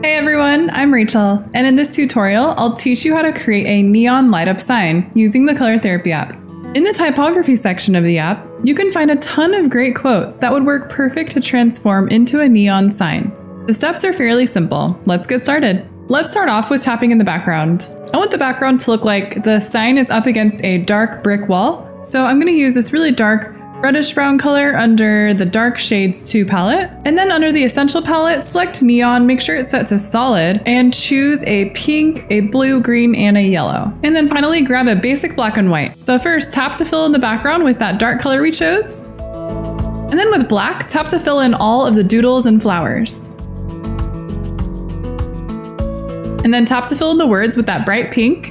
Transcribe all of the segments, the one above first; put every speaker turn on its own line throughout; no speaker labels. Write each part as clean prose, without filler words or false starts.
Hey everyone, I'm Rachel, and in this tutorial, I'll teach you how to create a neon light up sign using the Color Therapy app. In the typography section of the app, you can find a ton of great quotes that would work perfect to transform into a neon sign. The steps are fairly simple. Let's get started. Let's start off with tapping in the background. I want the background to look like the sign is up against a dark brick wall, so I'm going to use this really dark reddish brown color under the Dark Shades 2 palette. And then under the Essential palette, select Neon, make sure it's set to solid, and choose a pink, a blue, green, and a yellow. And then finally grab a basic black and white. So first, tap to fill in the background with that dark color we chose. And then with black, tap to fill in all of the doodles and flowers. And then tap to fill in the words with that bright pink.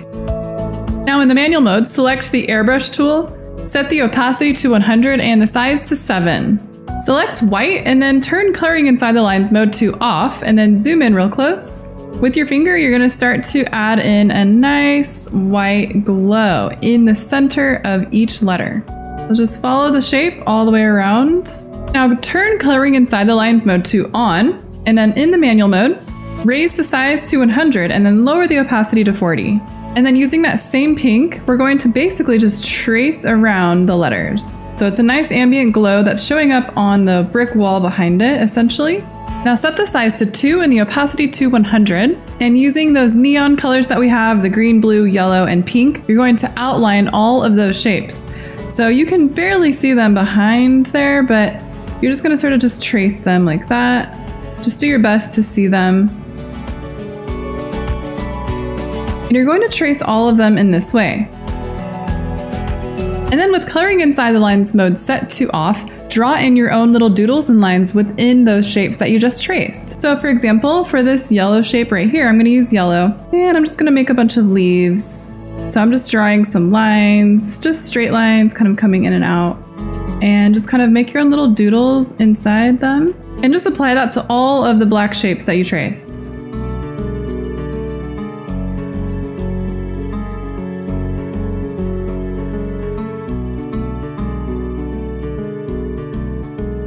Now in the manual mode, select the AIRBRUSH tool, set the opacity to 100 and the size to 7. Select white and then turn coloring inside the lines mode to off and then zoom in real close. With your finger, you're going to start to add in a nice white glow in the center of each letter. So just follow the shape all the way around. Now turn coloring inside the lines mode to on, and then in the manual mode, raise the size to 100 and then lower the opacity to 40. And then using that same pink, we're going to basically just trace around the letters. So it's a nice ambient glow that's showing up on the brick wall behind it, essentially. Now set the size to 2 and the opacity to 100. And using those neon colors that we have, the green, blue, yellow, and pink, you're going to outline all of those shapes. So you can barely see them behind there, but you're just gonna sort of just trace them like that. Just do your best to see them. And you're going to trace all of them in this way. And then with coloring inside the lines mode set to off, draw in your own little doodles and lines within those shapes that you just traced. So for example, for this yellow shape right here, I'm going to use yellow, and I'm just going to make a bunch of leaves. So I'm just drawing some lines, just straight lines kind of coming in and out, and just kind of make your own little doodles inside them, and just apply that to all of the black shapes that you traced.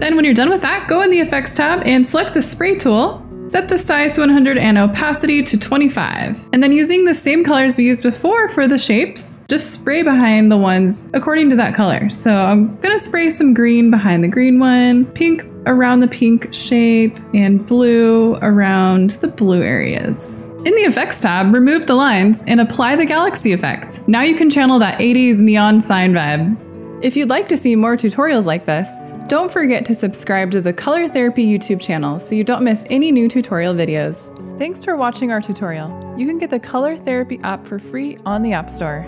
Then when you're done with that, go in the Effects tab and select the Spray tool, set the size to 100 and opacity to 25. And then using the same colors we used before for the shapes, just spray behind the ones according to that color. So I'm gonna spray some green behind the green one, pink around the pink shape, and blue around the blue areas. In the Effects tab, remove the lines and apply the galaxy effect. Now you can channel that 80s neon sign vibe. If you'd like to see more tutorials like this, don't forget to subscribe to the Color Therapy YouTube channel so you don't miss any new tutorial videos. Thanks for watching our tutorial. You can get the Color Therapy app for free on the App Store.